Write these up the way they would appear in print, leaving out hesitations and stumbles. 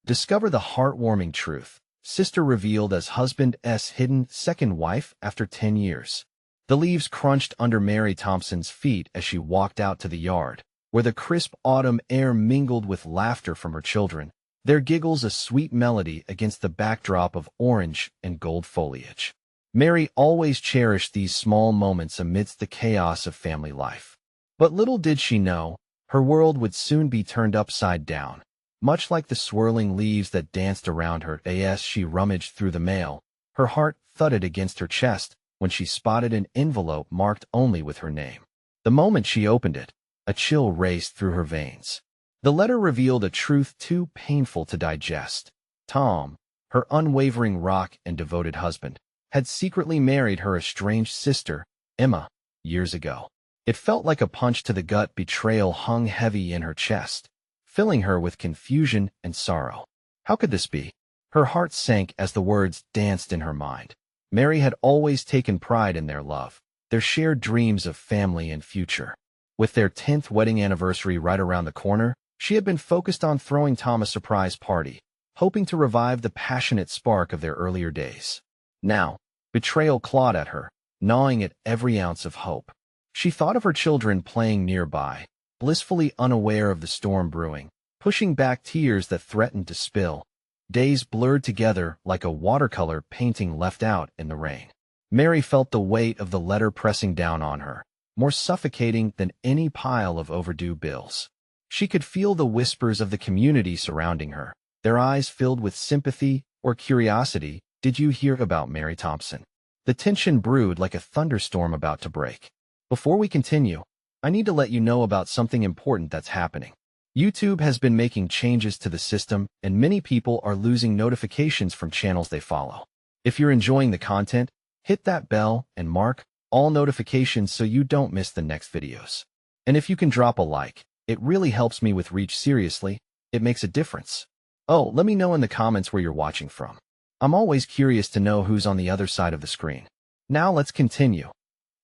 Discover the heartwarming truth. Sister revealed as husband's hidden second wife after 10 years. The leaves crunched under Mary Thompson's feet as she walked out to the yard, where the crisp autumn air mingled with laughter from her children, their giggles a sweet melody against the backdrop of orange and gold foliage. Mary always cherished these small moments amidst the chaos of family life. But little did she know, her world would soon be turned upside down. Much like the swirling leaves that danced around her as she rummaged through the mail, her heart thudded against her chest when she spotted an envelope marked only with her name. The moment she opened it, a chill raced through her veins. The letter revealed a truth too painful to digest. Tom, her unwavering rock and devoted husband, had secretly married her estranged sister, Emma, years ago. It felt like a punch to the gut. Betrayal hung heavy in her chest, filling her with confusion and sorrow. How could this be? Her heart sank as the words danced in her mind. Mary had always taken pride in their love, their shared dreams of family and future. With their 10th wedding anniversary right around the corner, she had been focused on throwing Tom a surprise party, hoping to revive the passionate spark of their earlier days. Now, betrayal clawed at her, gnawing at every ounce of hope. She thought of her children playing nearby, blissfully unaware of the storm brewing, pushing back tears that threatened to spill. Days blurred together like a watercolor painting left out in the rain. Mary felt the weight of the letter pressing down on her, more suffocating than any pile of overdue bills. She could feel the whispers of the community surrounding her, their eyes filled with sympathy or curiosity. Did you hear about Mary Thompson? The tension brewed like a thunderstorm about to break. Before we continue, I need to let you know about something important that's happening. YouTube has been making changes to the system, and many people are losing notifications from channels they follow. If you're enjoying the content, hit that bell and mark all notifications so you don't miss the next videos. And if you can drop a like, it really helps me with reach. Seriously, it makes a difference. Oh, let me know in the comments where you're watching from. I'm always curious to know who's on the other side of the screen. Now let's continue.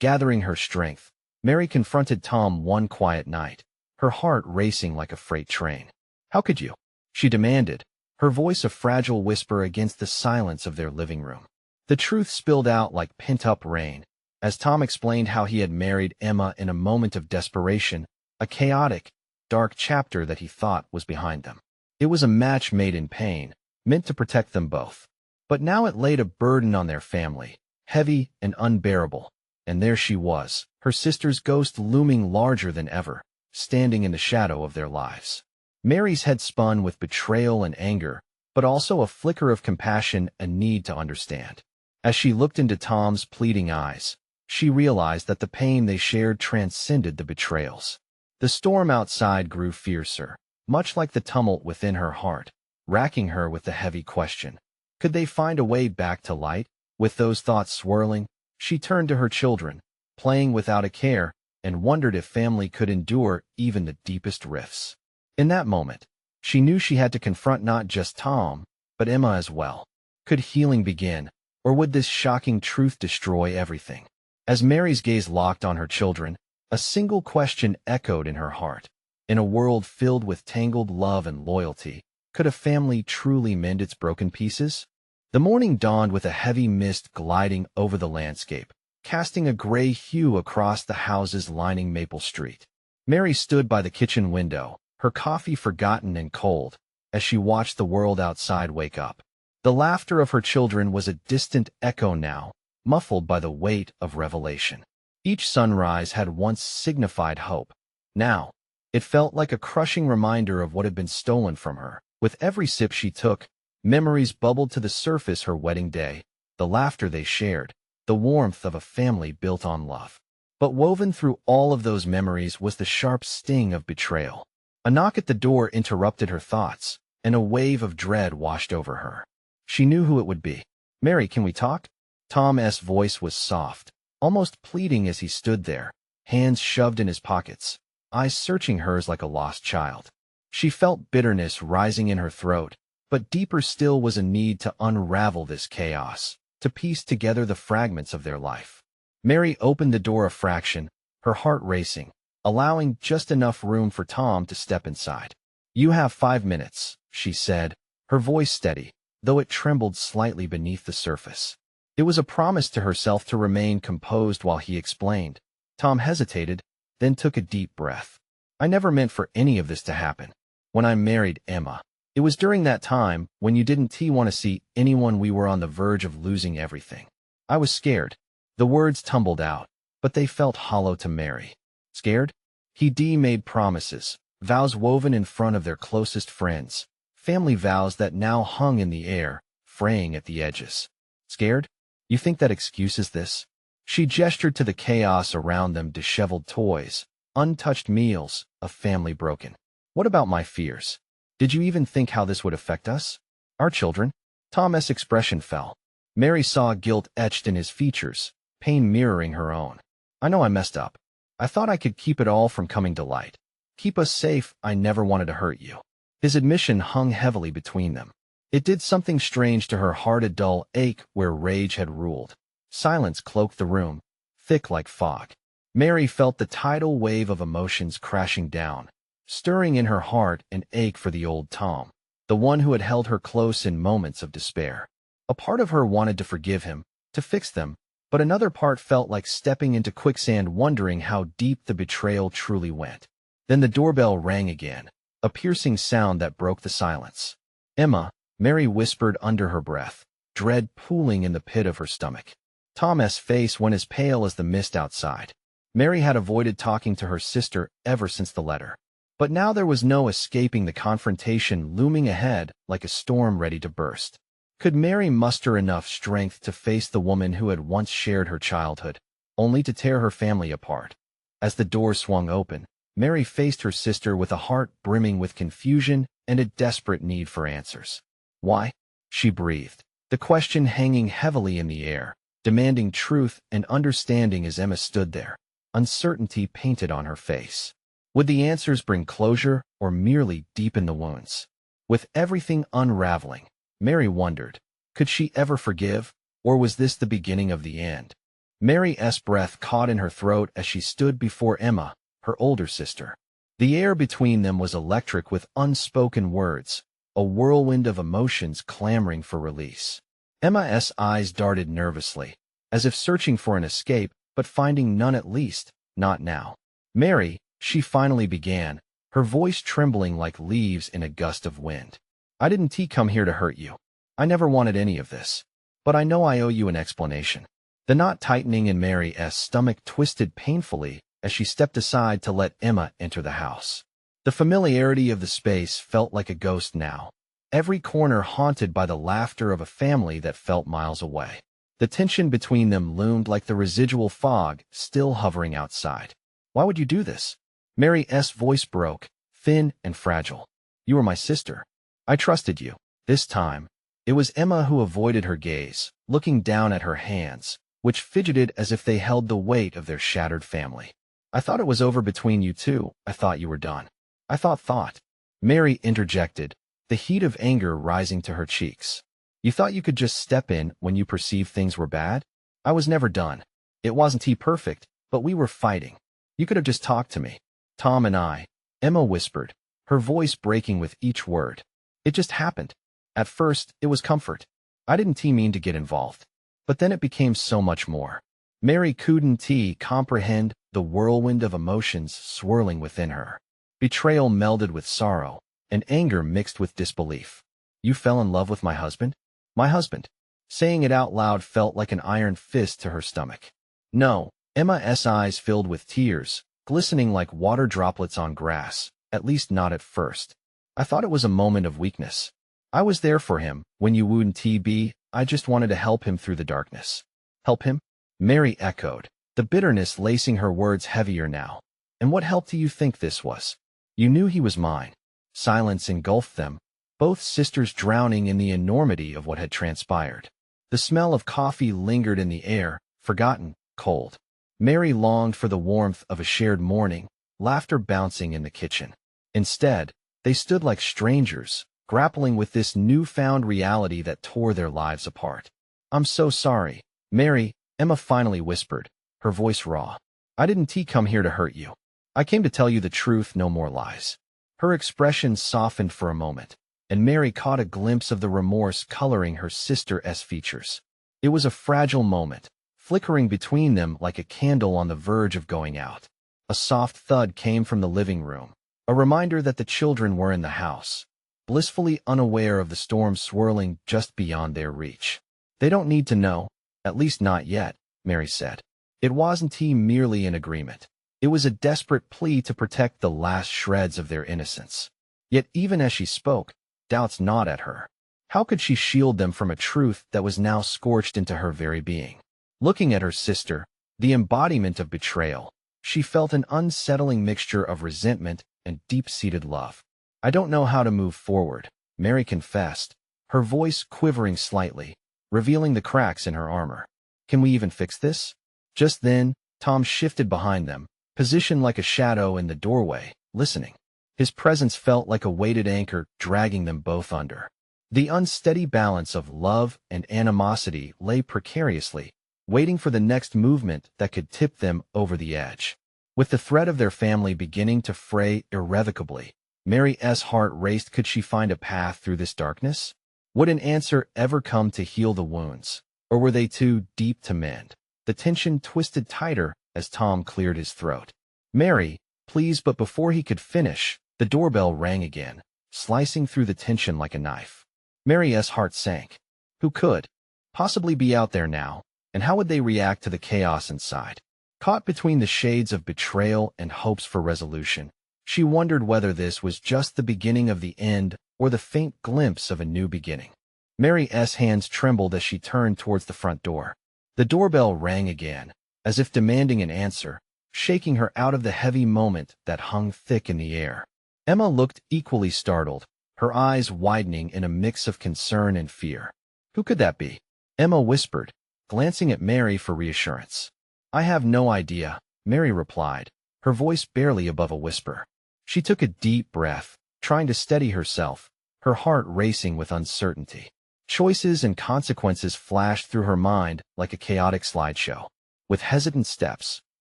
Gathering her strength, Mary confronted Tom one quiet night, her heart racing like a freight train. How could you? She demanded, her voice a fragile whisper against the silence of their living room. The truth spilled out like pent-up rain, as Tom explained how he had married Emma in a moment of desperation, a chaotic, dark chapter that he thought was behind them. It was a match made in pain, meant to protect them both. But now it laid a burden on their family, heavy and unbearable. And there she was, her sister's ghost looming larger than ever, standing in the shadow of their lives. Mary's head spun with betrayal and anger, but also a flicker of compassion and need to understand. As she looked into Tom's pleading eyes, she realized that the pain they shared transcended the betrayals. The storm outside grew fiercer, much like the tumult within her heart, racking her with the heavy question. Could they find a way back to light? With those thoughts swirling, she turned to her children, playing without a care, and wondered if family could endure even the deepest rifts. In that moment, she knew she had to confront not just Tom, but Emma as well. Could healing begin, or would this shocking truth destroy everything? As Mary's gaze locked on her children, a single question echoed in her heart. In a world filled with tangled love and loyalty, could a family truly mend its broken pieces? The morning dawned with a heavy mist gliding over the landscape, casting a gray hue across the houses lining Maple Street. Mary stood by the kitchen window, her coffee forgotten and cold, as she watched the world outside wake up. The laughter of her children was a distant echo now, muffled by the weight of revelation. Each sunrise had once signified hope. Now, it felt like a crushing reminder of what had been stolen from her. With every sip she took, memories bubbled to the surface: her wedding day, the laughter they shared, the warmth of a family built on love. But woven through all of those memories was the sharp sting of betrayal. A knock at the door interrupted her thoughts, and a wave of dread washed over her. She knew who it would be. "Mary, can we talk?" Tom's voice was soft, almost pleading as he stood there, hands shoved in his pockets, eyes searching hers like a lost child. She felt bitterness rising in her throat, but deeper still was a need to unravel this chaos, to piece together the fragments of their life. Mary opened the door a fraction, her heart racing, allowing just enough room for Tom to step inside. "You have 5 minutes," she said, her voice steady, though it trembled slightly beneath the surface. It was a promise to herself to remain composed while he explained. Tom hesitated, then took a deep breath. I never meant for any of this to happen. When I married Emma, it was during that time when you didn't want to see anyone. We were on the verge of losing everything. I was scared. The words tumbled out, but they felt hollow to Mary. Scared? He made promises, vows woven in front of their closest friends, family vows that now hung in the air, fraying at the edges. Scared? You think that excuses this? She gestured to the chaos around them: disheveled toys, untouched meals, a family broken. What about my fears? Did you even think how this would affect us? Our children? Tom's expression fell. Mary saw guilt etched in his features, pain mirroring her own. I know I messed up. I thought I could keep it all from coming to light. Keep us safe. I never wanted to hurt you. His admission hung heavily between them. It did something strange to her heart, a dull ache where rage had ruled. Silence cloaked the room, thick like fog. Mary felt the tidal wave of emotions crashing down, stirring in her heart an ache for the old Tom, the one who had held her close in moments of despair. A part of her wanted to forgive him, to fix them, but another part felt like stepping into quicksand, wondering how deep the betrayal truly went. Then the doorbell rang again, a piercing sound that broke the silence. Emma, Mary whispered under her breath, dread pooling in the pit of her stomach. Tom's face went as pale as the mist outside. Mary had avoided talking to her sister ever since the letter. But now there was no escaping the confrontation looming ahead like a storm ready to burst. Could Mary muster enough strength to face the woman who had once shared her childhood, only to tear her family apart? As the door swung open, Mary faced her sister with a heart brimming with confusion and a desperate need for answers. Why? She breathed, the question hanging heavily in the air, demanding truth and understanding as Emma stood there, uncertainty painted on her face. Would the answers bring closure or merely deepen the wounds? With everything unraveling, Mary wondered, could she ever forgive, or was this the beginning of the end? Mary's breath caught in her throat as she stood before Emma, her older sister. The air between them was electric with unspoken words, a whirlwind of emotions clamoring for release. Emma's eyes darted nervously, as if searching for an escape, but finding none, at least, not now. Mary, she finally began, her voice trembling like leaves in a gust of wind. I didn't come here to hurt you. I never wanted any of this. But I know I owe you an explanation. The knot tightening in Mary's stomach twisted painfully as she stepped aside to let Emma enter the house. The familiarity of the space felt like a ghost now, every corner haunted by the laughter of a family that felt miles away. The tension between them loomed like the residual fog still hovering outside. Why would you do this? Mary's voice broke, thin and fragile. You were my sister. I trusted you. This time, it was Emma who avoided her gaze, looking down at her hands, which fidgeted as if they held the weight of their shattered family. I thought it was over between you two. I thought you were done. I thought. Mary interjected, the heat of anger rising to her cheeks. You thought you could just step in when you perceived things were bad? I was never done. It wasn't perfect, but we were fighting. You could have just talked to me. Tom and I, Emma whispered, her voice breaking with each word. It just happened. At first, it was comfort. I didn't mean to get involved. But then it became so much more. Mary couldn't comprehend the whirlwind of emotions swirling within her. Betrayal melded with sorrow, and anger mixed with disbelief. You fell in love with my husband? My husband. Saying it out loud felt like an iron fist to her stomach. No, Emma's eyes filled with tears, glistening like water droplets on grass, at least not at first. I thought it was a moment of weakness. I was there for him when you wouldn't be. I just wanted to help him through the darkness. Help him? Mary echoed, the bitterness lacing her words heavier now. And what help do you think this was? You knew he was mine. Silence engulfed them, both sisters drowning in the enormity of what had transpired. The smell of coffee lingered in the air, forgotten, cold. Mary longed for the warmth of a shared morning, laughter bouncing in the kitchen. Instead, they stood like strangers, grappling with this newfound reality that tore their lives apart. I'm so sorry, Mary, Emma finally whispered, her voice raw. I didn't come here to hurt you. I came to tell you the truth, no more lies. Her expression softened for a moment, and Mary caught a glimpse of the remorse coloring her sister's features. It was a fragile moment, flickering between them like a candle on the verge of going out. A soft thud came from the living room, a reminder that the children were in the house, blissfully unaware of the storm swirling just beyond their reach. "They don't need to know, at least not yet," Mary said. It wasn't merely an agreement. It was a desperate plea to protect the last shreds of their innocence. Yet even as she spoke, doubts gnawed at her. How could she shield them from a truth that was now scorched into her very being? Looking at her sister, the embodiment of betrayal, she felt an unsettling mixture of resentment and deep-seated love. "I don't know how to move forward," Mary confessed, her voice quivering slightly, revealing the cracks in her armor. "Can we even fix this?" Just then, Tom shifted behind them, positioned like a shadow in the doorway, listening. His presence felt like a weighted anchor dragging them both under. The unsteady balance of love and animosity lay precariously, waiting for the next movement that could tip them over the edge. With the thread of their family beginning to fray irrevocably, Mary's heart raced. Could she find a path through this darkness? Would an answer ever come to heal the wounds, or were they too deep to mend? The tension twisted tighter as Tom cleared his throat. "Mary, please," but before he could finish, the doorbell rang again, slicing through the tension like a knife. Mary's heart sank. Who could possibly be out there now, and how would they react to the chaos inside? Caught between the shades of betrayal and hopes for resolution, she wondered whether this was just the beginning of the end or the faint glimpse of a new beginning. Mary's hands trembled as she turned towards the front door. The doorbell rang again, as if demanding an answer, shaking her out of the heavy moment that hung thick in the air. Emma looked equally startled, her eyes widening in a mix of concern and fear. "Who could that be?" Emma whispered, glancing at Mary for reassurance. "I have no idea," Mary replied, her voice barely above a whisper. She took a deep breath, trying to steady herself, her heart racing with uncertainty. Choices and consequences flashed through her mind like a chaotic slideshow. With hesitant steps,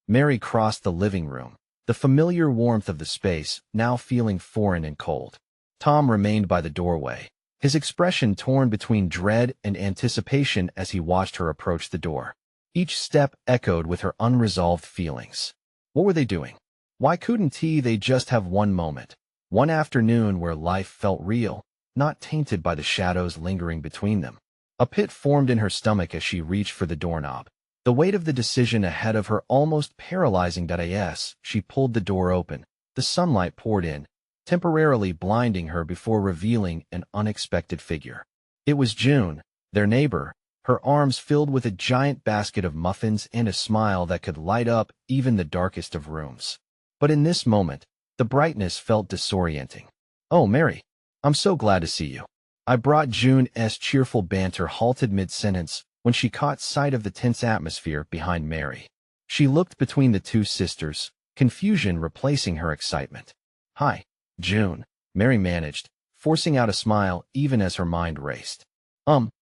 Mary crossed the living room, the familiar warmth of the space now feeling foreign and cold. Tom remained by the doorway, his expression torn between dread and anticipation as he watched her approach the door. Each step echoed with her unresolved feelings. What were they doing? Why couldn't they just have one moment, one afternoon where life felt real, not tainted by the shadows lingering between them? A pit formed in her stomach as she reached for the doorknob. The weight of the decision ahead of her almost paralyzing. As she pulled the door open, the sunlight poured in, temporarily blinding her before revealing an unexpected figure. It was June, their neighbor, her arms filled with a giant basket of muffins and a smile that could light up even the darkest of rooms. But in this moment, the brightness felt disorienting. "Oh, Mary, I'm so glad to see you." I brought June's cheerful banter halted mid-sentence when she caught sight of the tense atmosphere behind Mary. She looked between the two sisters, confusion replacing her excitement. "Hi, June," Mary managed, forcing out a smile even as her mind raced.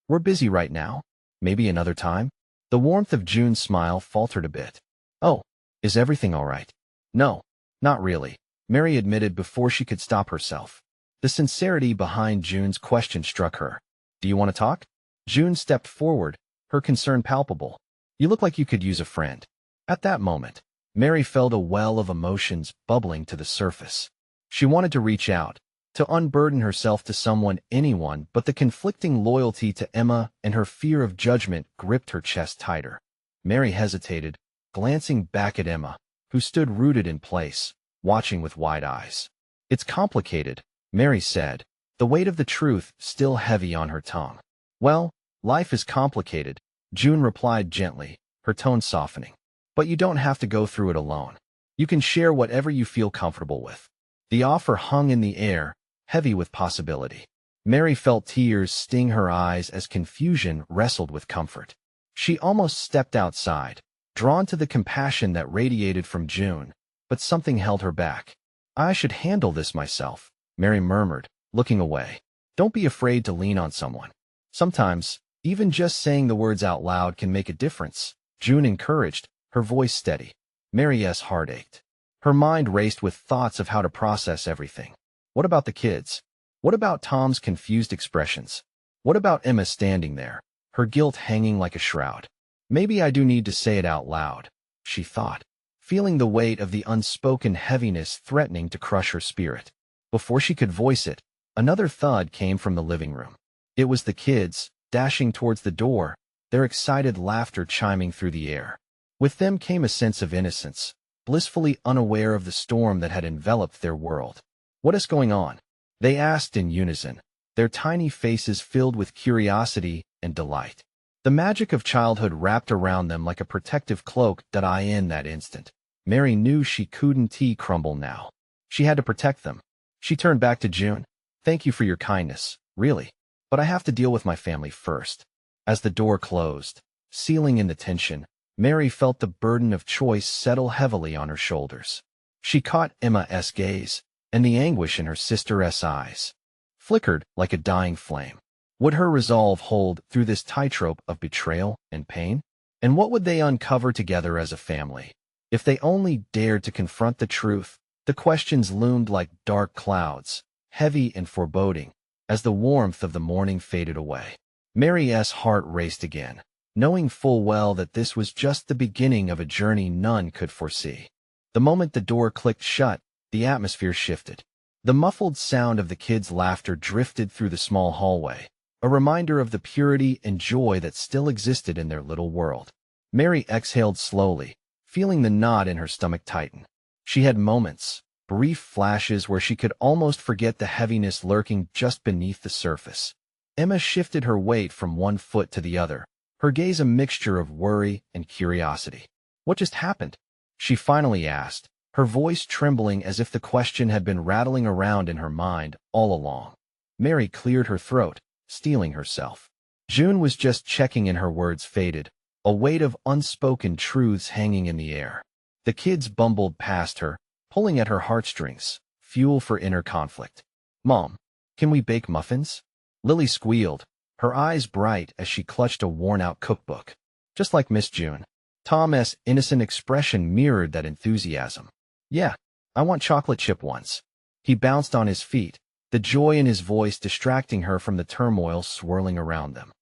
We're busy right now. Maybe another time?" The warmth of June's smile faltered a bit. "Oh, is everything all right?" "No, not really," Mary admitted before she could stop herself. The sincerity behind June's question struck her. "Do you want to talk?" June stepped forward, her concern palpable. "You look like you could use a friend." At that moment, Mary felt a well of emotions bubbling to the surface. She wanted to reach out, to unburden herself to someone, anyone, but the conflicting loyalty to Emma and her fear of judgment gripped her chest tighter. Mary hesitated, glancing back at Emma, who stood rooted in place, watching with wide eyes. "It's complicated," Mary said, the weight of the truth still heavy on her tongue. "Well, life is complicated," June replied gently, her tone softening. "But you don't have to go through it alone. You can share whatever you feel comfortable with." The offer hung in the air, heavy with possibility. Mary felt tears sting her eyes as confusion wrestled with comfort. She almost stepped outside, drawn to the compassion that radiated from June, but something held her back. "I should handle this myself," Mary murmured, looking away. "Don't be afraid to lean on someone. Sometimes, even just saying the words out loud can make a difference," June encouraged, her voice steady. Mary's heart ached. Her mind raced with thoughts of how to process everything. What about the kids? What about Tom's confused expressions? What about Emma standing there, her guilt hanging like a shroud? Maybe I do need to say it out loud, she thought, feeling the weight of the unspoken heaviness threatening to crush her spirit. Before she could voice it, another thud came from the living room. It was the kids, dashing towards the door, their excited laughter chiming through the air. With them came a sense of innocence, blissfully unaware of the storm that had enveloped their world. "What is going on?" they asked in unison, their tiny faces filled with curiosity and delight. The magic of childhood wrapped around them like a protective cloak. In that instant, Mary knew she couldn't crumble now. She had to protect them. She turned back to June. "Thank you for your kindness, really. But I have to deal with my family first." As the door closed, sealing in the tension, Mary felt the burden of choice settle heavily on her shoulders. She caught Emma's gaze, and the anguish in her sister's eyes flickered like a dying flame. Would her resolve hold through this tightrope of betrayal and pain? And what would they uncover together as a family? If they only dared to confront the truth, the questions loomed like dark clouds, heavy and foreboding, as the warmth of the morning faded away. Mary's heart raced again, knowing full well that this was just the beginning of a journey none could foresee. The moment the door clicked shut, the atmosphere shifted. The muffled sound of the kids' laughter drifted through the small hallway, a reminder of the purity and joy that still existed in their little world. Mary exhaled slowly, feeling the knot in her stomach tighten. She had moments, brief flashes where she could almost forget the heaviness lurking just beneath the surface. Emma shifted her weight from one foot to the other, her gaze a mixture of worry and curiosity. "What just happened?" she finally asked, her voice trembling as if the question had been rattling around in her mind all along. Mary cleared her throat, steeling herself. June was just checking in. Her words faded, a weight of unspoken truths hanging in the air. The kids bumbled past her, pulling at her heartstrings, fuel for inner conflict. "Mom, can we bake muffins?" Lily squealed, her eyes bright as she clutched a worn-out cookbook. Just like Miss June. Tom's innocent expression mirrored that enthusiasm. "Yeah, I want chocolate chip ones." He bounced on his feet, the joy in his voice distracting her from the turmoil swirling around them.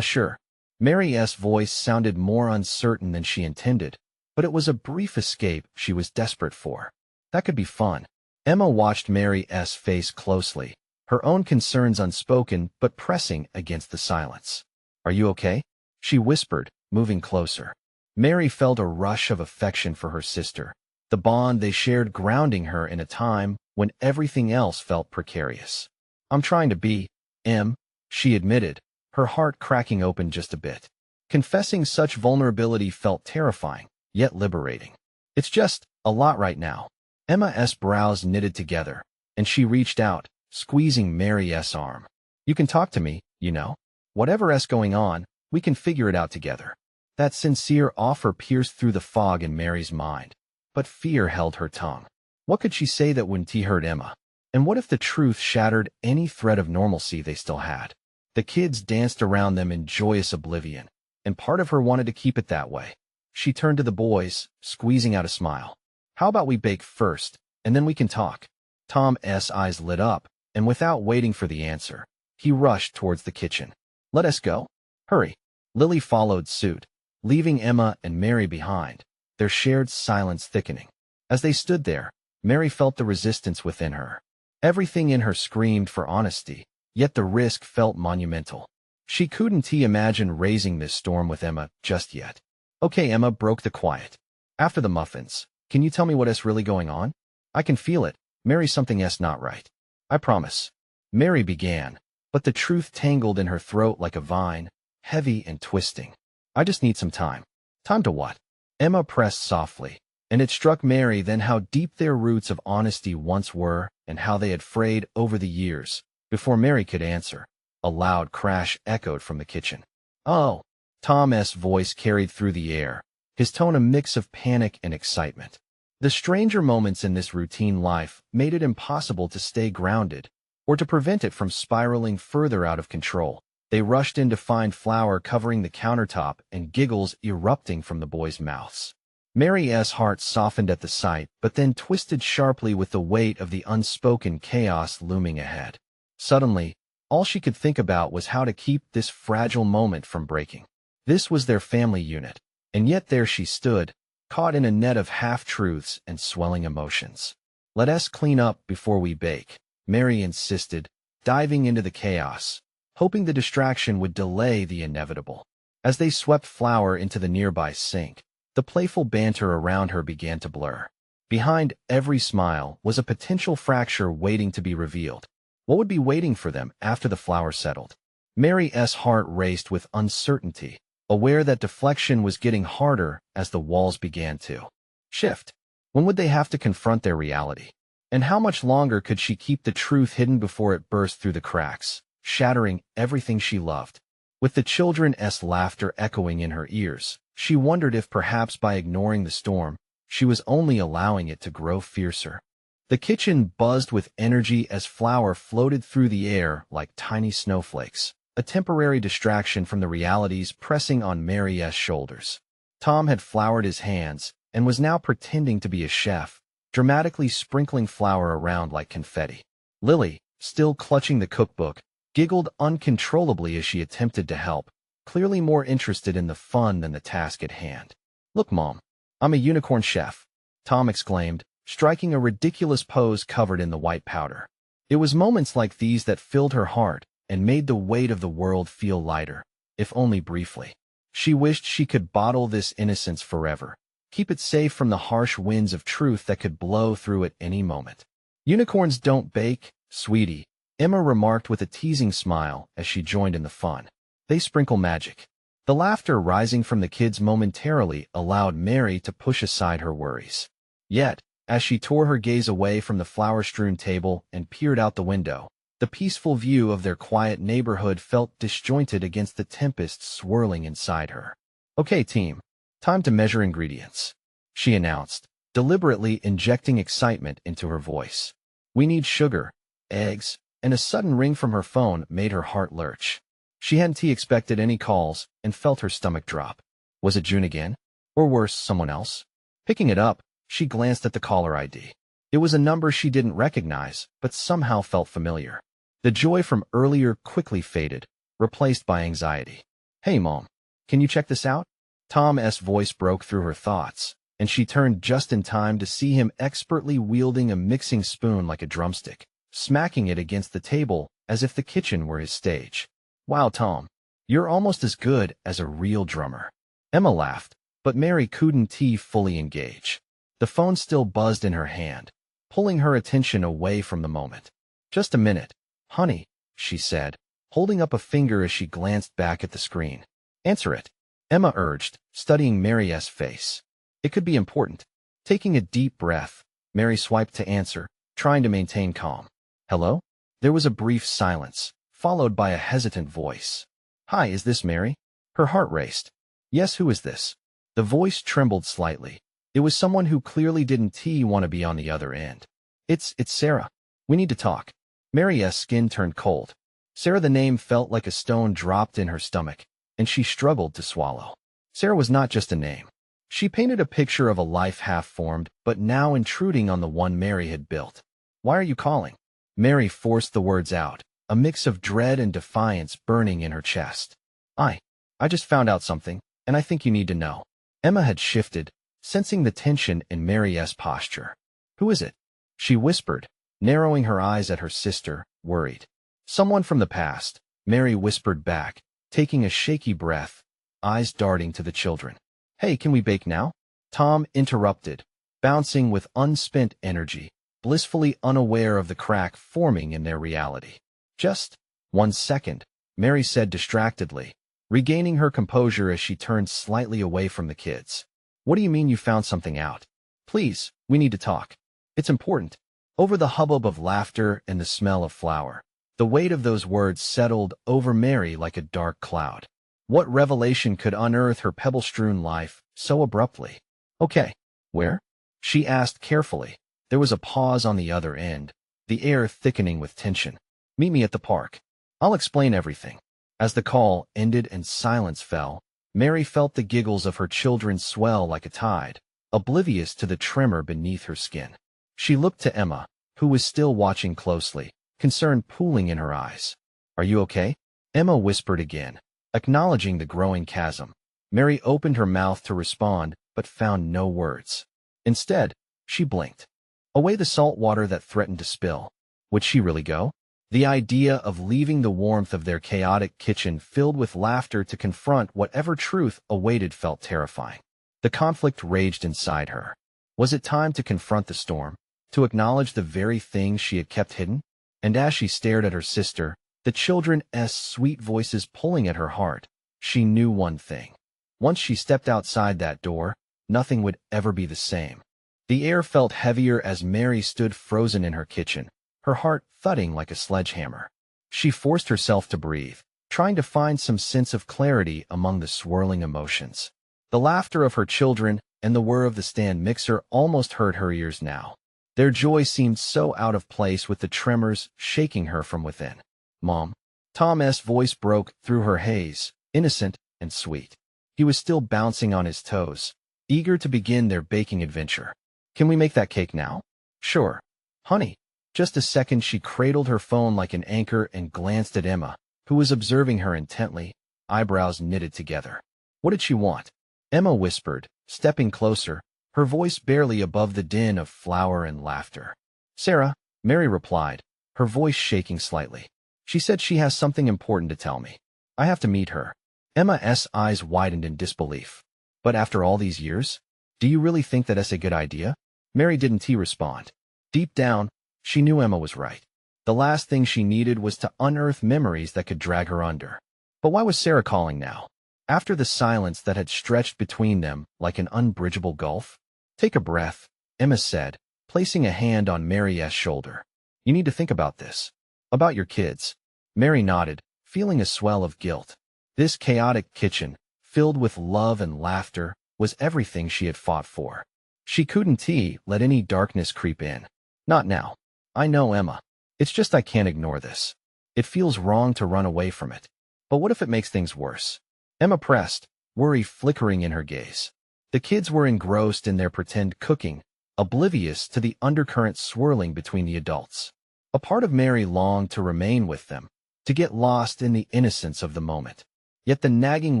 Sure." Mary's voice sounded more uncertain than she intended, but it was a brief escape she was desperate for. That could be fun. Emma watched Mary's face closely, her own concerns unspoken but pressing against the silence. "Are you okay?" she whispered, moving closer. Mary felt a rush of affection for her sister, the bond they shared grounding her in a time when everything else felt precarious. "I'm trying to be, Em," she admitted, her heart cracking open just a bit. Confessing such vulnerability felt terrifying, yet liberating. "It's just a lot right now." Emma's brows knitted together, and she reached out, squeezing Mary's arm. "You can talk to me, you know. Whatever's going on, we can figure it out together." That sincere offer pierced through the fog in Mary's mind, but fear held her tongue. What could she say that wouldn't hurt Emma? And what if the truth shattered any thread of normalcy they still had? The kids danced around them in joyous oblivion, and part of her wanted to keep it that way. She turned to the boys, squeezing out a smile. "How about we bake first, and then we can talk?" Tom's eyes lit up, and without waiting for the answer, he rushed towards the kitchen. "Let us go. Hurry." Lily followed suit, leaving Emma and Mary behind, their shared silence thickening. As they stood there, Mary felt the resistance within her. Everything in her screamed for honesty, yet the risk felt monumental. She couldn't imagine raising this storm with Emma just yet. "Okay," Emma broke the quiet. "After the muffins, can you tell me what is really going on? I can feel it. Mary, something's not right." "I promise." Mary began, but the truth tangled in her throat like a vine, heavy and twisting. "I just need some time." "Time to what?" Emma pressed softly, and it struck Mary then how deep their roots of honesty once were and how they had frayed over the years. Before Mary could answer, a loud crash echoed from the kitchen. "Oh!" Tom's voice carried through the air, his tone a mix of panic and excitement. The stranger moments in this routine life made it impossible to stay grounded, or to prevent it from spiraling further out of control. They rushed in to find flour covering the countertop and giggles erupting from the boys' mouths. Mary's heart softened at the sight, but then twisted sharply with the weight of the unspoken chaos looming ahead. Suddenly, all she could think about was how to keep this fragile moment from breaking. This was their family unit, and yet there she stood, caught in a net of half-truths and swelling emotions. "Let us clean up before we bake," Mary insisted, diving into the chaos, hoping the distraction would delay the inevitable. As they swept flour into the nearby sink, the playful banter around her began to blur. Behind every smile was a potential fracture waiting to be revealed. What would be waiting for them after the flour settled? Mary's heart raced with uncertainty, aware that deflection was getting harder as the walls began to shift. When would they have to confront their reality? And how much longer could she keep the truth hidden before it burst through the cracks, shattering everything she loved? With the children's laughter echoing in her ears, she wondered if perhaps by ignoring the storm, she was only allowing it to grow fiercer. The kitchen buzzed with energy as flour floated through the air like tiny snowflakes, a temporary distraction from the realities pressing on Mary's shoulders. Tom had floured his hands and was now pretending to be a chef, dramatically sprinkling flour around like confetti. Lily, still clutching the cookbook, giggled uncontrollably as she attempted to help, clearly more interested in the fun than the task at hand. "Look, Mom, I'm a unicorn chef," Tom exclaimed, striking a ridiculous pose covered in the white powder. It was moments like these that filled her heart and made the weight of the world feel lighter, if only briefly. She wished she could bottle this innocence forever, keep it safe from the harsh winds of truth that could blow through at any moment. "Unicorns don't bake, sweetie," Emma remarked with a teasing smile as she joined in the fun. "They sprinkle magic." The laughter rising from the kids momentarily allowed Mary to push aside her worries. Yet, as she tore her gaze away from the flour-strewn table and peered out the window, the peaceful view of their quiet neighborhood felt disjointed against the tempest swirling inside her. "Okay, team, time to measure ingredients," she announced, deliberately injecting excitement into her voice. "We need sugar, eggs," and a sudden ring from her phone made her heart lurch. She hadn't expected any calls and felt her stomach drop. Was it June again? Or worse, someone else? Picking it up, she glanced at the caller ID. It was a number she didn't recognize, but somehow felt familiar. The joy from earlier quickly faded, replaced by anxiety. "Hey, Mom, can you check this out?" Tom's voice broke through her thoughts, and she turned just in time to see him expertly wielding a mixing spoon like a drumstick, smacking it against the table as if the kitchen were his stage. "Wow, Tom, you're almost as good as a real drummer." Emma laughed, but Mary couldn't fully engage. The phone still buzzed in her hand, pulling her attention away from the moment. "Just a minute, honey," she said, holding up a finger as she glanced back at the screen. "Answer it," Emma urged, studying Mary's face. It could be important. Taking a deep breath, Mary swiped to answer, trying to maintain calm. "Hello?" There was a brief silence, followed by a hesitant voice. "Hi, is this Mary?" Her heart raced. "Yes, who is this?" The voice trembled slightly. It was someone who clearly didn't want to be on the other end. It's Sarah. We need to talk." Mary's skin turned cold. Sarah, the name felt like a stone dropped in her stomach, and she struggled to swallow. Sarah was not just a name. She painted a picture of a life half-formed, but now intruding on the one Mary had built. "Why are you calling?" Mary forced the words out, a mix of dread and defiance burning in her chest. I just found out something, and I think you need to know." Emma had shifted, sensing the tension in Mary's posture. "Who is it?" she whispered, narrowing her eyes at her sister, worried. "Someone from the past," Mary whispered back, taking a shaky breath, eyes darting to the children. "Hey, can we bake now?" Tom interrupted, bouncing with unspent energy, blissfully unaware of the crack forming in their reality. "Just 1 second, Mary said distractedly, regaining her composure as she turned slightly away from the kids. "What do you mean you found something out? Please, we need to talk. It's important." Over the hubbub of laughter and the smell of flour, the weight of those words settled over Mary like a dark cloud. What revelation could unearth her pebble-strewn life so abruptly? "Okay, where?" she asked carefully. There was a pause on the other end, the air thickening with tension. "Meet me at the park. I'll explain everything." As the call ended and silence fell, Mary felt the giggles of her children swell like a tide, oblivious to the tremor beneath her skin. She looked to Emma, who was still watching closely, concern pooling in her eyes. "Are you okay?" Emma whispered again, acknowledging the growing chasm. Mary opened her mouth to respond, but found no words. Instead, she blinked away the salt water that threatened to spill. Would she really go? The idea of leaving the warmth of their chaotic kitchen filled with laughter to confront whatever truth awaited felt terrifying. The conflict raged inside her. Was it time to confront the storm, to acknowledge the very things she had kept hidden? And as she stared at her sister, the children's sweet voices pulling at her heart, she knew one thing. Once she stepped outside that door, nothing would ever be the same. The air felt heavier as Mary stood frozen in her kitchen, her heart thudding like a sledgehammer. She forced herself to breathe, trying to find some sense of clarity among the swirling emotions. The laughter of her children and the whir of the stand mixer almost hurt her ears now. Their joy seemed so out of place with the tremors shaking her from within. "Mom." Tom's voice broke through her haze, innocent and sweet. He was still bouncing on his toes, eager to begin their baking adventure. "Can we make that cake now?" "Sure. Honey." Just a second she cradled her phone like an anchor and glanced at Emma, who was observing her intently, eyebrows knitted together. What did she want? Emma whispered, stepping closer, her voice barely above the din of flour and laughter. "Sarah," Mary replied, her voice shaking slightly. "She said she has something important to tell me. I have to meet her." Emma's eyes widened in disbelief. "But after all these years? Do you really think that's a good idea?" Mary didn't respond. Deep down, she knew Emma was right. The last thing she needed was to unearth memories that could drag her under. But why was Sarah calling now? After the silence that had stretched between them like an unbridgeable gulf? "Take a breath," Emma said, placing a hand on Mary's shoulder. "You need to think about this. About your kids." Mary nodded, feeling a swell of guilt. This chaotic kitchen, filled with love and laughter, was everything she had fought for. She couldn't let any darkness creep in. "Not now. I know, Emma. It's just I can't ignore this. It feels wrong to run away from it. But what if it makes things worse?" Emma pressed, worry flickering in her gaze. The kids were engrossed in their pretend cooking, oblivious to the undercurrent swirling between the adults. A part of Mary longed to remain with them, to get lost in the innocence of the moment. Yet the nagging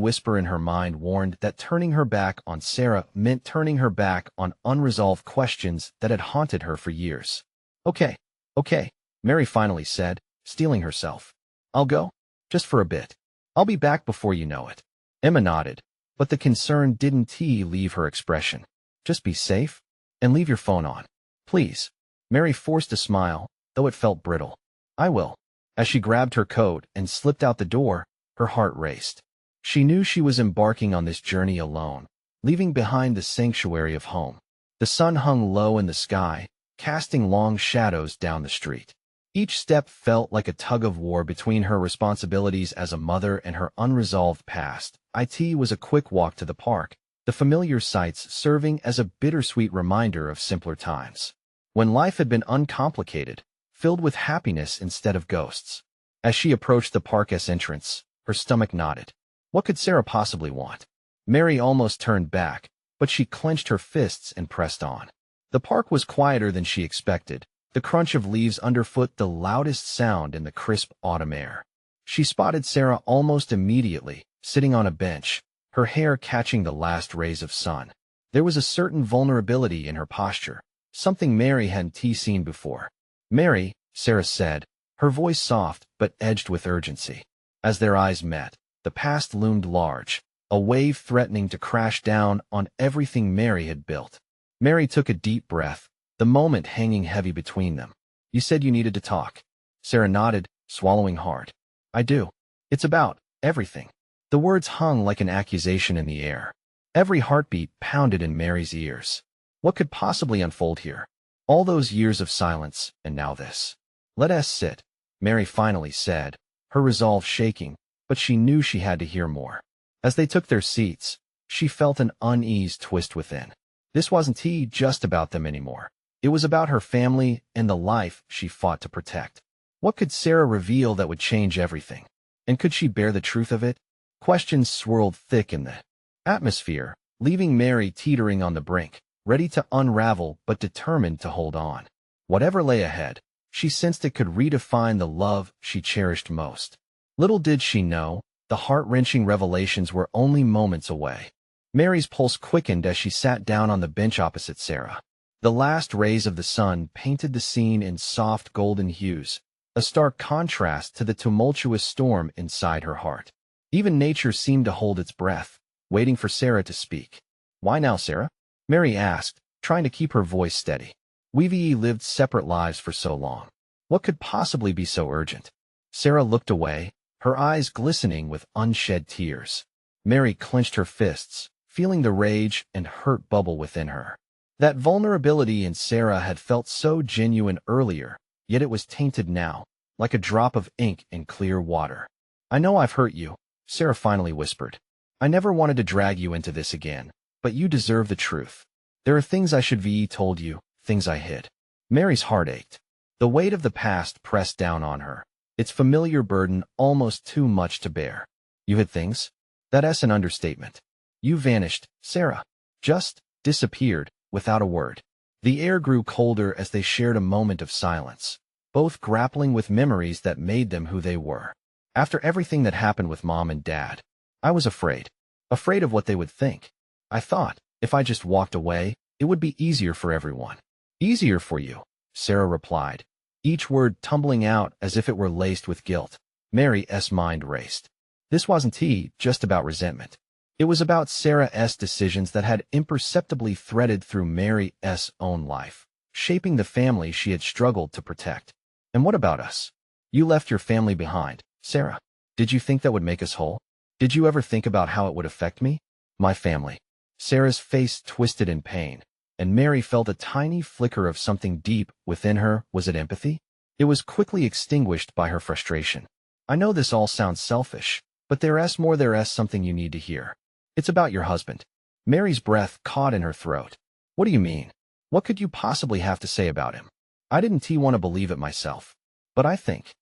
whisper in her mind warned that turning her back on Sarah meant turning her back on unresolved questions that had haunted her for years. Okay, Mary finally said, steeling herself. "I'll go, just for a bit. I'll be back before you know it." Emma nodded, but the concern didn't leave her expression. "Just be safe, and leave your phone on. Please." Mary forced a smile, though it felt brittle. "I will." As she grabbed her coat and slipped out the door, her heart raced. She knew she was embarking on this journey alone, leaving behind the sanctuary of home. The sun hung low in the sky, casting long shadows down the street. Each step felt like a tug-of-war between her responsibilities as a mother and her unresolved past. It was a quick walk to the park, the familiar sights serving as a bittersweet reminder of simpler times, when life had been uncomplicated, filled with happiness instead of ghosts. As she approached the park's entrance, her stomach knotted. What could Sarah possibly want? Mary almost turned back, but she clenched her fists and pressed on. The park was quieter than she expected, the crunch of leaves underfoot the loudest sound in the crisp autumn air. She spotted Sarah almost immediately, sitting on a bench, her hair catching the last rays of sun. There was a certain vulnerability in her posture, something Mary hadn't seen before. "Mary," Sarah said, her voice soft but edged with urgency. As their eyes met, the past loomed large, a wave threatening to crash down on everything Mary had built. Mary took a deep breath, the moment hanging heavy between them. "You said you needed to talk." Sarah nodded, swallowing hard. "I do. It's about everything." The words hung like an accusation in the air. Every heartbeat pounded in Mary's ears. What could possibly unfold here? All those years of silence, and now this. "Let us sit," Mary finally said, her resolve shaking, but she knew she had to hear more. As they took their seats, she felt an unease twist within. This wasn't just about them anymore. It was about her family and the life she fought to protect. What could Sarah reveal that would change everything? And could she bear the truth of it? Questions swirled thick in the atmosphere, leaving Mary teetering on the brink, ready to unravel but determined to hold on. Whatever lay ahead, She sensed it could redefine the love she cherished most. Little did she know, the heart-wrenching revelations were only moments away. Mary's pulse quickened as she sat down on the bench opposite Sarah. The last rays of the sun painted the scene in soft golden hues, a stark contrast to the tumultuous storm inside her heart. Even nature seemed to hold its breath, waiting for Sarah to speak. "Why now, Sarah?" Mary asked, trying to keep her voice steady. "We've lived separate lives for so long. What could possibly be so urgent?" Sarah looked away, her eyes glistening with unshed tears. Mary clenched her fists, feeling the rage and hurt bubble within her. That vulnerability in Sarah had felt so genuine earlier, yet it was tainted now, like a drop of ink in clear water. "I know I've hurt you," Sarah finally whispered. "I never wanted to drag you into this again, but you deserve the truth. There are things I should have told you, things I hid." Mary's heart ached. The weight of the past pressed down on her, its familiar burden almost too much to bear. "You hid things?" That's an understatement. "You vanished, Sarah. Just disappeared, without a word." The air grew colder as they shared a moment of silence, both grappling with memories that made them who they were. "After everything that happened with Mom and Dad, I was afraid. Afraid of what they would think. I thought, if I just walked away, it would be easier for everyone." "Easier for you," Sarah replied, each word tumbling out as if it were laced with guilt. Mary's mind raced. This wasn't just about resentment. It was about Sarah's decisions that had imperceptibly threaded through Mary's own life, shaping the family she had struggled to protect. "And what about us? You left your family behind, Sarah. Did you think that would make us whole? Did you ever think about how it would affect me? My family." Sarah's face twisted in pain, and Mary felt a tiny flicker of something deep within her. Was it empathy? It was quickly extinguished by her frustration. "I know this all sounds selfish, but there's something you need to hear. It's about your husband." Mary's breath caught in her throat. "What do you mean? What could you possibly have to say about him?" "I didn't want to believe it myself. But I think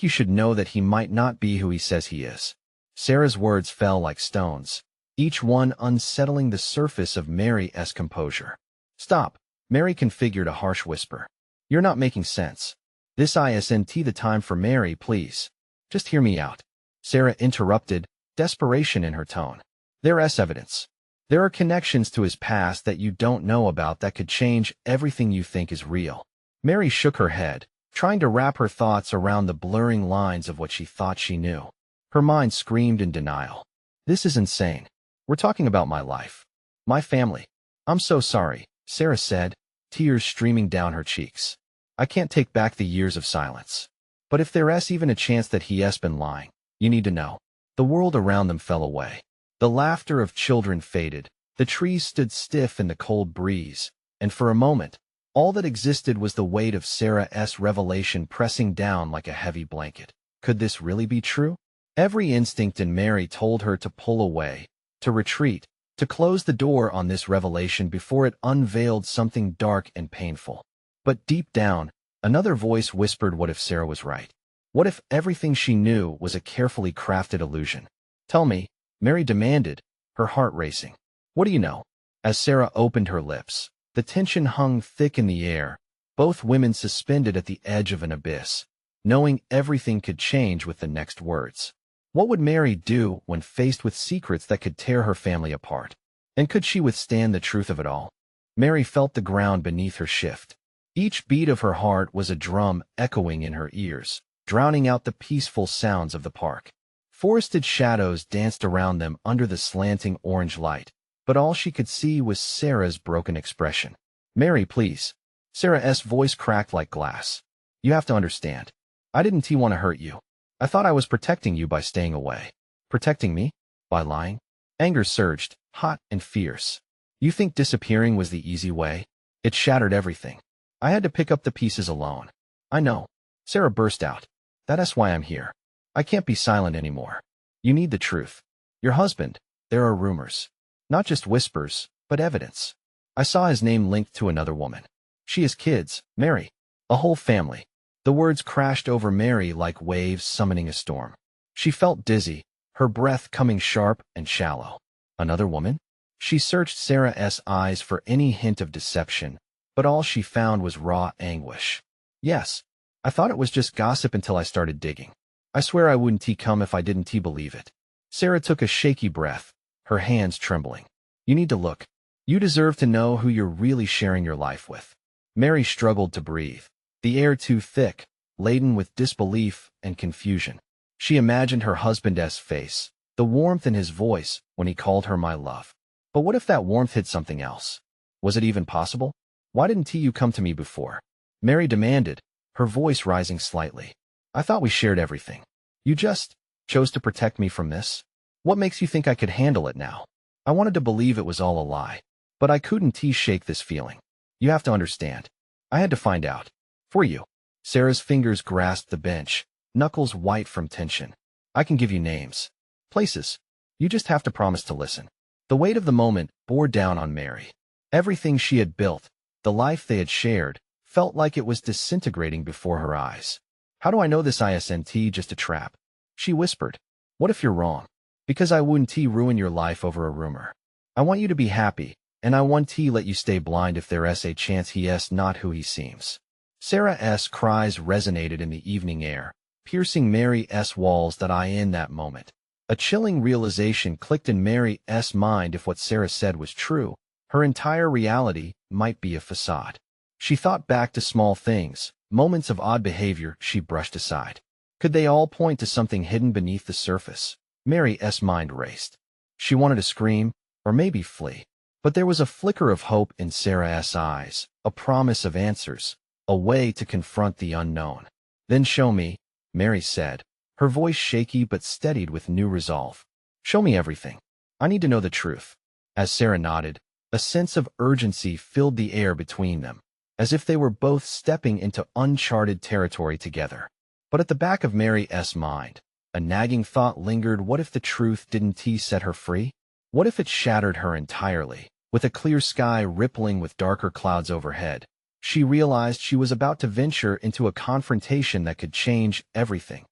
you should know that he might not be who he says he is." Sarah's words fell like stones, each one unsettling the surface of Mary's composure. "Stop," Mary configured a harsh whisper. "You're not making sense. This isn't the time for Mary, please. Just hear me out." Sarah interrupted, desperation in her tone. "There's evidence. There are connections to his past that you don't know about that could change everything you think is real." Mary shook her head, trying to wrap her thoughts around the blurring lines of what she thought she knew. Her mind screamed in denial. "This is insane. We're talking about my life. My family." "I'm so sorry," Sarah said, tears streaming down her cheeks. "I can't take back the years of silence. But if there's even a chance that he's been lying, you need to know." The world around them fell away. The laughter of children faded, the trees stood stiff in the cold breeze, and for a moment, all that existed was the weight of Sarah's revelation pressing down like a heavy blanket. Could this really be true? Every instinct in Mary told her to pull away, to retreat, to close the door on this revelation before it unveiled something dark and painful. But deep down, another voice whispered, what if Sarah was right? What if everything she knew was a carefully crafted illusion? "Tell me," Mary demanded, her heart racing. "What do you know?" As Sarah opened her lips, the tension hung thick in the air, both women suspended at the edge of an abyss, knowing everything could change with the next words. What would Mary do when faced with secrets that could tear her family apart? And could she withstand the truth of it all? Mary felt the ground beneath her shift. Each beat of her heart was a drum echoing in her ears, drowning out the peaceful sounds of the park. Forested shadows danced around them under the slanting orange light, but all she could see was Sarah's broken expression. "Mary, please." Sarah's voice cracked like glass. "You have to understand. I didn't want to hurt you. I thought I was protecting you by staying away." "Protecting me? By lying?" Anger surged, hot and fierce. "You think disappearing was the easy way? It shattered everything. I had to pick up the pieces alone." "I know." Sarah burst out. "That's why I'm here. I can't be silent anymore. You need the truth. Your husband, there are rumors. Not just whispers, but evidence. I saw his name linked to another woman. She has kids, Mary. A whole family." The words crashed over Mary like waves summoning a storm. She felt dizzy, her breath coming sharp and shallow. Another woman? She searched Sarah's eyes for any hint of deception, but all she found was raw anguish. "Yes, I thought it was just gossip until I started digging. I swear I wouldn't come if I didn't believe it. Sarah took a shaky breath, her hands trembling. You need to look. You deserve to know who you're really sharing your life with. Mary struggled to breathe, the air too thick, laden with disbelief and confusion. She imagined her husband's face, the warmth in his voice when he called her my love. But what if that warmth hid something else? Was it even possible? Why didn't you come to me before? Mary demanded, her voice rising slightly. I thought we shared everything. You just chose to protect me from this? What makes you think I could handle it now? I wanted to believe it was all a lie, but I couldn't shake this feeling. You have to understand. I had to find out. For you. Sarah's fingers grasped the bench, knuckles white from tension. I can give you names. Places. You just have to promise to listen. The weight of the moment bore down on Mary. Everything she had built, the life they had shared, felt like it was disintegrating before her eyes. How do I know this isn't just a trap? She whispered. What if you're wrong? Because I wouldn't ruin your life over a rumor. I want you to be happy, and I want to let you stay blind if there's a chance he's not who he seems. Sarah's cries resonated in the evening air, piercing Mary's walls in that moment. A chilling realization clicked in Mary's mind. If what Sarah said was true, her entire reality might be a facade. She thought back to small things, moments of odd behavior she brushed aside. Could they all point to something hidden beneath the surface? Mary's mind raced. She wanted to scream, or maybe flee. But there was a flicker of hope in Sarah's eyes, a promise of answers, a way to confront the unknown. Then show me, Mary said, her voice shaky but steadied with new resolve. Show me everything. I need to know the truth. As Sarah nodded, a sense of urgency filled the air between them, as if they were both stepping into uncharted territory together. But at the back of Mary's mind, a nagging thought lingered. What if the truth didn't set her free? What if it shattered her entirely? With a clear sky rippling with darker clouds overhead, she realized she was about to venture into a confrontation that could change everything.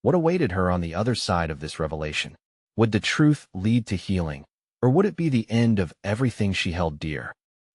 What awaited her on the other side of this revelation? Would the truth lead to healing, or would it be the end of everything she held dear?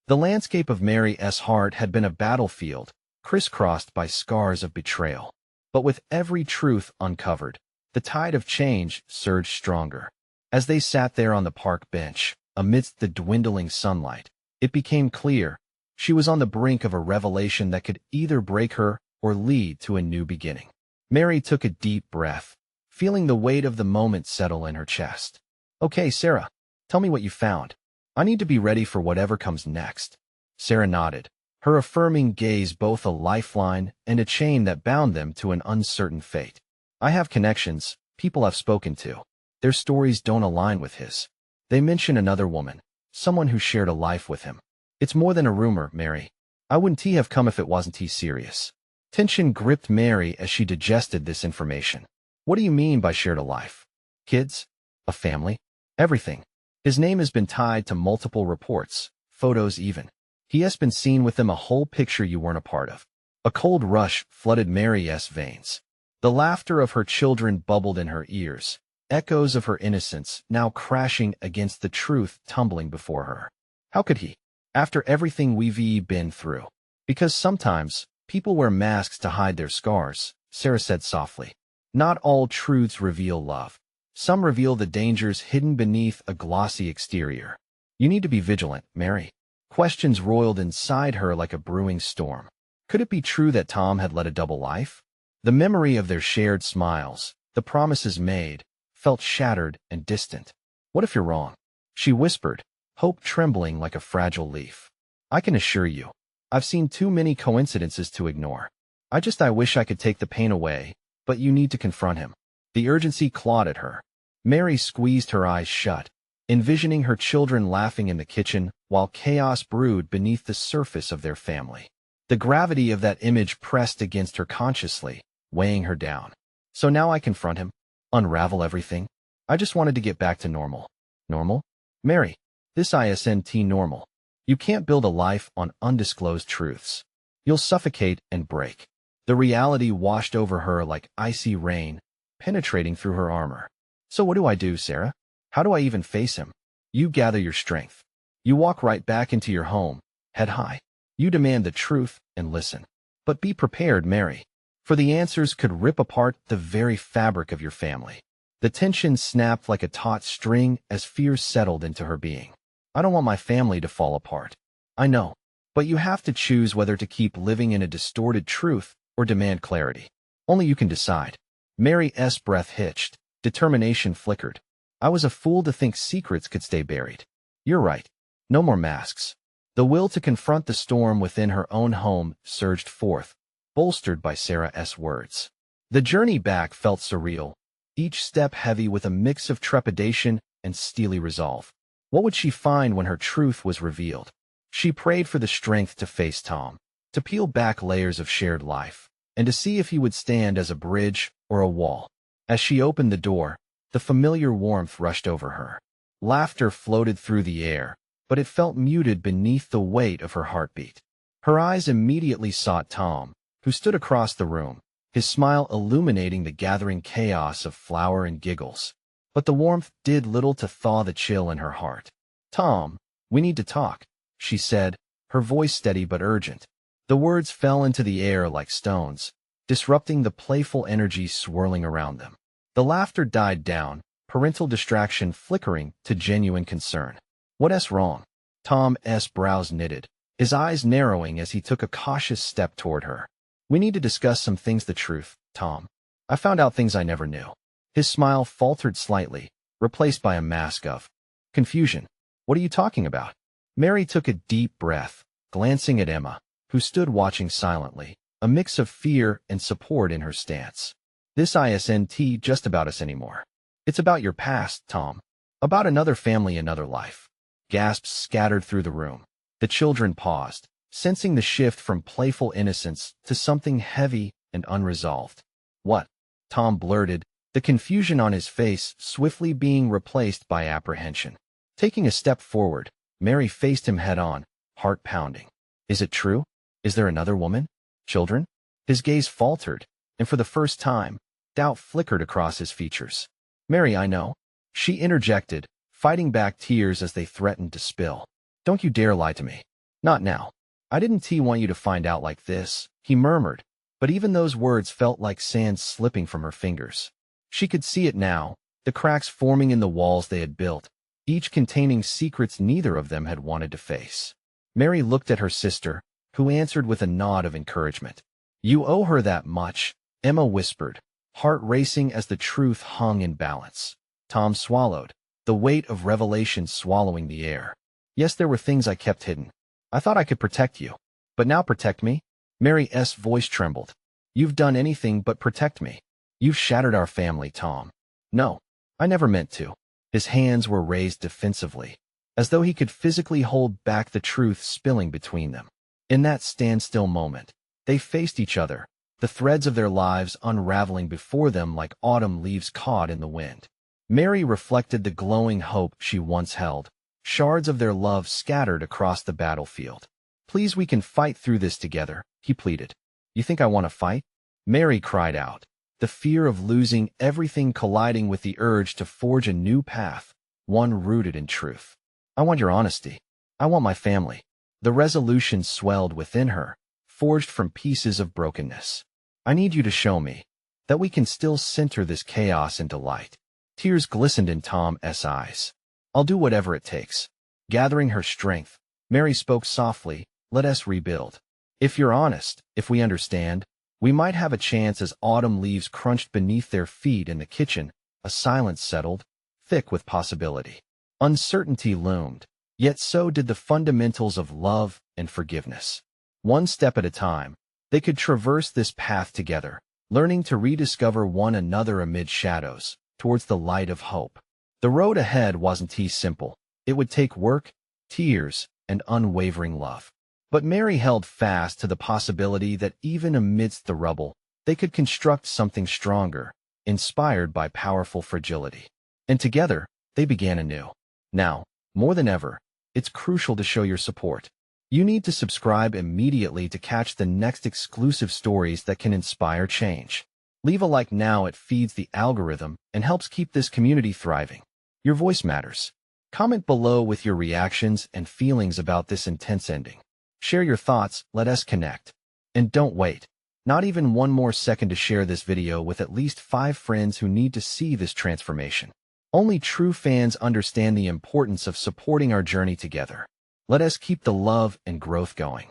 The landscape of Mary's heart had been a battlefield, crisscrossed by scars of betrayal. But with every truth uncovered, the tide of change surged stronger. As they sat there on the park bench, amidst the dwindling sunlight, it became clear she was on the brink of a revelation that could either break her or lead to a new beginning. Mary took a deep breath, feeling the weight of the moment settle in her chest. Okay, Sarah, tell me what you found. I need to be ready for whatever comes next. Sarah nodded, her affirming gaze both a lifeline and a chain that bound them to an uncertain fate. I have connections, people I've spoken to. Their stories don't align with his. They mention another woman, someone who shared a life with him. It's more than a rumor, Mary. I wouldn't have come if it wasn't serious. Tension gripped Mary as she digested this information. What do you mean by shared a life? Kids? A family? Everything. His name has been tied to multiple reports, photos even. He has been seen with them, a whole picture you weren't a part of. A cold rush flooded Mary's veins. The laughter of her children bubbled in her ears, echoes of her innocence now crashing against the truth tumbling before her. How could he? After everything we've been through. Because sometimes, people wear masks to hide their scars, Sarah said softly. Not all truths reveal love. Some reveal the dangers hidden beneath a glossy exterior. You need to be vigilant, Mary. Questions roiled inside her like a brewing storm. Could it be true that Tom had led a double life? The memory of their shared smiles, the promises made, felt shattered and distant. What if you're wrong? She whispered, hope trembling like a fragile leaf. I can assure you, I've seen too many coincidences to ignore. I wish I could take the pain away, but you need to confront him. The urgency clawed at her. Mary squeezed her eyes shut, envisioning her children laughing in the kitchen while chaos brewed beneath the surface of their family. The gravity of that image pressed against her consciously, weighing her down. So now I confront him, unravel everything. I just wanted to get back to normal. Normal? Mary, this isn't normal. You can't build a life on undisclosed truths. You'll suffocate and break. The reality washed over her like icy rain, penetrating through her armor. So what do I do, Sarah? How do I even face him? You gather your strength. You walk right back into your home, head high. You demand the truth and listen. But be prepared, Mary. for the answers could rip apart the very fabric of your family. The tension snapped like a taut string as fear settled into her being. I don't want my family to fall apart. I know, but you have to choose whether to keep living in a distorted truth or demand clarity. Only you can decide. Mary's breath hitched. Determination flickered. I was a fool to think secrets could stay buried. You're right. No more masks. The will to confront the storm within her own home surged forth, bolstered by Sarah's words. The journey back felt surreal, each step heavy with a mix of trepidation and steely resolve. What would she find when her truth was revealed? She prayed for the strength to face Tom, to peel back layers of shared life, and to see if he would stand as a bridge or a wall. As she opened the door, the familiar warmth rushed over her. Laughter floated through the air, but it felt muted beneath the weight of her heartbeat. Her eyes immediately sought Tom, who stood across the room, his smile illuminating the gathering chaos of flour and giggles. But the warmth did little to thaw the chill in her heart. Tom, we need to talk, she said, her voice steady but urgent. The words fell into the air like stones, disrupting the playful energy swirling around them. The laughter died down, parental distraction flickering to genuine concern. What's wrong? Tom's brows knitted, his eyes narrowing as he took a cautious step toward her. We need to discuss some things. The truth, Tom. I found out things I never knew. His smile faltered slightly, replaced by a mask of confusion. What are you talking about? Mary took a deep breath, glancing at Emma, who stood watching silently, a mix of fear and support in her stance. This isn't just about us anymore. It's about your past, Tom. About another family, another life. Gasps scattered through the room. The children paused, sensing the shift from playful innocence to something heavy and unresolved. What? Tom blurted, the confusion on his face swiftly being replaced by apprehension. Taking a step forward, Mary faced him head-on, heart pounding. Is it true? Is there another woman? Children? His gaze faltered, and for the first time, doubt flickered across his features. Mary, I know. She interjected, fighting back tears as they threatened to spill. Don't you dare lie to me. Not now. I didn't want you to find out like this, he murmured, but even those words felt like sand slipping from her fingers. She could see it now, the cracks forming in the walls they had built, each containing secrets neither of them had wanted to face. Mary looked at her sister, who answered with a nod of encouragement. You owe her that much, Emma whispered, heart racing as the truth hung in balance. Tom swallowed, the weight of revelation swallowing the air. Yes, there were things I kept hidden. I thought I could protect you. But now protect me? Mary's voice trembled. You've done anything but protect me. You've shattered our family, Tom. No, I never meant to. His hands were raised defensively, as though he could physically hold back the truth spilling between them. In that standstill moment, they faced each other, the threads of their lives unraveling before them like autumn leaves caught in the wind. Mary reflected the glowing hope she once held, shards of their love scattered across the battlefield. Please, we can fight through this together, he pleaded. You think I want to fight? Mary cried out, the fear of losing everything colliding with the urge to forge a new path, one rooted in truth. I want your honesty. I want my family. The resolution swelled within her, forged from pieces of brokenness. I need you to show me that we can still center this chaos into light. Tears glistened in Tom's eyes. I'll do whatever it takes. Gathering her strength, Mary spoke softly, let us rebuild. If you're honest, if we understand, we might have a chance. As autumn leaves crunched beneath their feet in the kitchen, a silence settled, thick with possibility. Uncertainty loomed, yet so did the fundamentals of love and forgiveness. One step at a time, they could traverse this path together, learning to rediscover one another amid shadows, towards the light of hope. The road ahead wasn't simple. It would take work, tears, and unwavering love. But Mary held fast to the possibility that even amidst the rubble, they could construct something stronger, inspired by powerful fragility. And together, they began anew. Now, more than ever, it's crucial to show your support. You need to subscribe immediately to catch the next exclusive stories that can inspire change. Leave a like now, it feeds the algorithm and helps keep this community thriving. Your voice matters. Comment below with your reactions and feelings about this intense ending. Share your thoughts, let us connect. And don't wait. Not even one more second to share this video with at least 5 friends who need to see this transformation. Only true fans understand the importance of supporting our journey together. Let us keep the love and growth going.